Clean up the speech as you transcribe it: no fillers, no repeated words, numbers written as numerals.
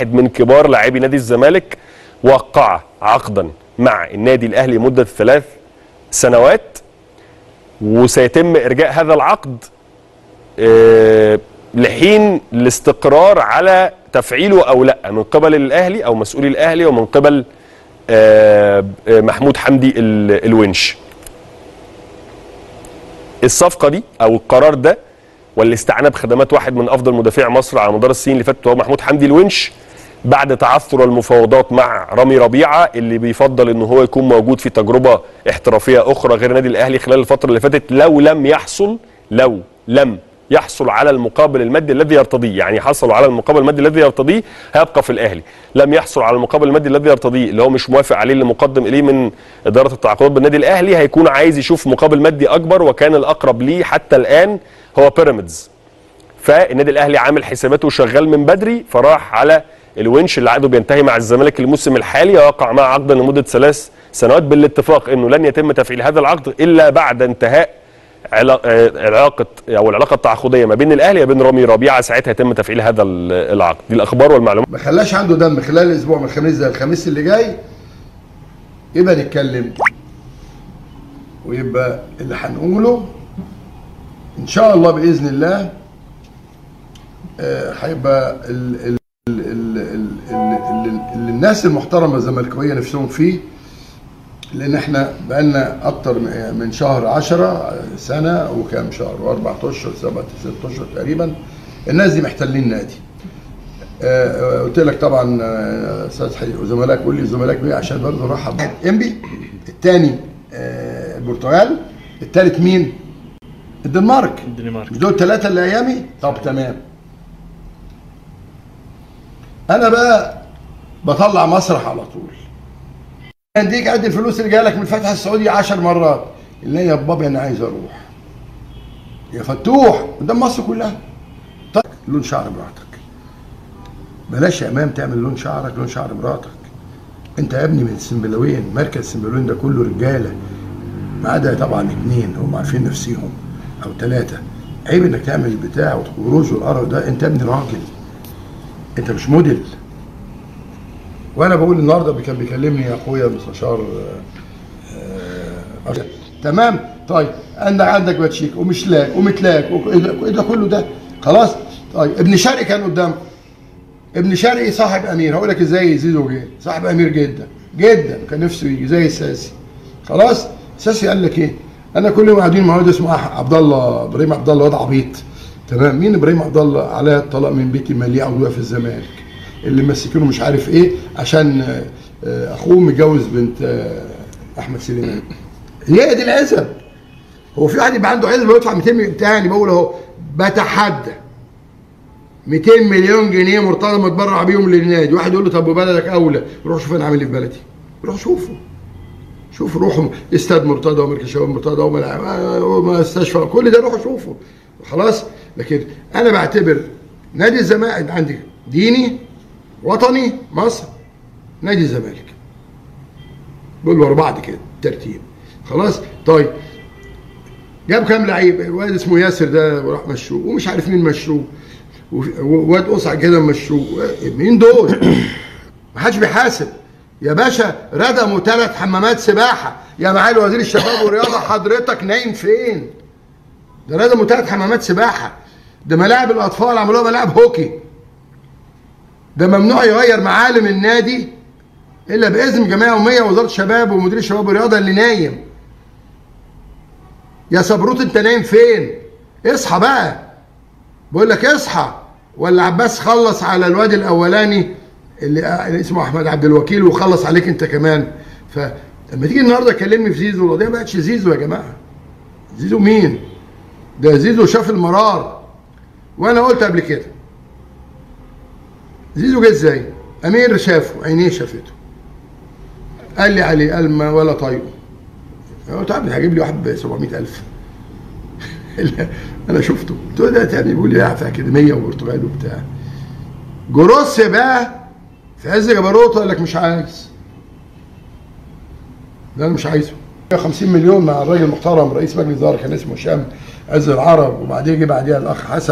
واحد من كبار لاعبي نادي الزمالك وقع عقدا مع النادي الاهلي مده 3 سنوات، وسيتم ارجاء هذا العقد لحين الاستقرار على تفعيله او لا من قبل الاهلي او مسؤولي الاهلي ومن قبل محمود حمدي الونش. الصفقه دي او القرار ده والاستعانه بخدمات واحد من افضل مدافعي مصر على مدار السنين اللي فاتت وهو محمود حمدي الونش، بعد تعثر المفاوضات مع رامي ربيعه اللي بيفضل ان هو يكون موجود في تجربه احترافيه اخرى غير النادي الاهلي خلال الفتره اللي فاتت، لو لم يحصل على المقابل المادي الذي يرتضيه، يعني حصلوا على المقابل المادي الذي يرتضيه هيبقى في الاهلي، لم يحصل على المقابل المادي الذي يرتضيه اللي هو مش موافق عليه اللي مقدم اليه من اداره التعاقدات بالنادي الاهلي، هيكون عايز يشوف مقابل مادي اكبر، وكان الاقرب ليه حتى الان هو بيراميدز. فالنادي الاهلي عامل حساباته وشغال من بدري، فراح على الونش اللي عقده بينتهي مع الزمالك الموسم الحالي، وقع معه عقدا لمده 3 سنوات بالاتفاق انه لن يتم تفعيل هذا العقد الا بعد انتهاء العلاقه التعاقديه ما بين الاهلي وبين رامي ربيعه، ساعتها يتم تفعيل هذا العقد. دي الاخبار والمعلومات. ما خلاش عنده دم خلال الاسبوع من الخميس ده الخميس اللي جاي، يبقى نتكلم ويبقى اللي هنقوله ان شاء الله باذن الله هيبقى اللي الناس المحترمه الزملكاويه نفسهم فيه، لان احنا بقالنا اكتر من شهر 10 سنه وكام شهر و4 اشهر 6 اشهر تقريبا الناس دي محتلين النادي. قلت لك طبعا استاذ حقيقي وزملائك، قول لي زملائك مين عشان برضه نرحب. انبي، الثاني البرتغال، الثالث مين؟ الدنمارك. مش دول 3 اللي ايامي؟ طب تمام. انا بقى بطلع مسرح على طول. اديك قد الفلوس اللي جايه لك من الفتح السعودي 10 مرات. اللي يا بابا انا عايز اروح يا فتوح قدام مصر كلها. طيب لون شعر مراتك، بلاش يا امام تعمل لون شعرك لون شعر مراتك. انت يا ابني من السنبلاوين، مركز السنبلاوين ده كله رجاله ما عدا طبعا 2 هم عارفين نفسيهم او 3. عيب انك تعمل البتاع والروج والقرف ده. انت يا ابني راجل، انت مش موديل. وانا بقول النهارده كان بيكلمني يا اخويا المستشار تمام. طيب عندك باتشيك ومشلاك ومتلاك وايه ده كله ده خلاص. طيب ابن شرقي كان قدامكم، ابن شرقي صاحب امير. هقول لك ازاي زيزو جه صاحب امير جدا جدا، كان نفسه يجي زي الساسي. خلاص الساسي قال لك ايه؟ انا كل يوم قاعدين مع واد اسمه عبد الله ابراهيم عبد الله، واد عبيط تمام. مين ابراهيم عبد الله؟ على الطلاق من بيتي مليء عضويه في الزمالك اللي مسكينه مش عارف ايه عشان اخوه متجوز بنت احمد سليمان. هي دي العزب. هو في واحد يبقى عنده عزب ويدفع 200 مليون تاني؟ بقول اهو بتحدى 200 مليون جنيه مرتضى متبرع بيهم للنادي. واحد يقول له طب وبلدك اولى، روح شوف انا عامل ايه في بلدي، روح شوفوا. شوف روحوا استاد مرتضى ومركز شباب مرتضى ومستشفى كل ده روحوا شوفوا خلاص. لكن انا بعتبر نادي الزمالك عندي ديني وطني مصر، نادي الزمالك دول ورا بعض كده ترتيب خلاص. طيب جاب كام لعيب؟ واد اسمه ياسر ده وراح مشوه، ومش عارف مين مشوه، وواد قصع كده مشوه. مين دول؟ محدش بيحاسب يا باشا. ردموا 3 حمامات سباحه يا معالي وزير الشباب والرياضه، حضرتك نايم فين؟ ده ردموا 3 حمامات سباحه. ده ملاعب الاطفال عملوها ملاعب هوكي. ده ممنوع يغير معالم النادي الا باذن جمعيه عموميه وزاره الشباب ومدير الشباب والرياضه اللي نايم. يا صبروت انت نايم فين؟ اصحى بقى، بقول لك اصحى. ولا عباس خلص على الواد الاولاني اللي اسمه احمد عبد الوكيل وخلص عليك انت كمان. فلما تيجي النهارده تكلمني في زيزو، القضيه ما بقتش زيزو يا جماعه. زيزو مين؟ ده زيزو شاف المرار. وانا قلت قبل كده زيزو جه ازاي؟ امير شافه، عينيه شافته، قال لي عليه، قال ما ولا طايقه. قلت له هجيب لي واحد ب 700,000 انا شفته. قلت له ده تاني بيقول لي اكاديميه وبرتغال وبتاع. جروس بقى في عز جبروته قال لك مش عايز. ده انا مش عايزه. 50 مليون مع الراجل المحترم رئيس مجلس الاداره كان اسمه هشام عز العرب، وبعدين جه بعديها الاخ حسن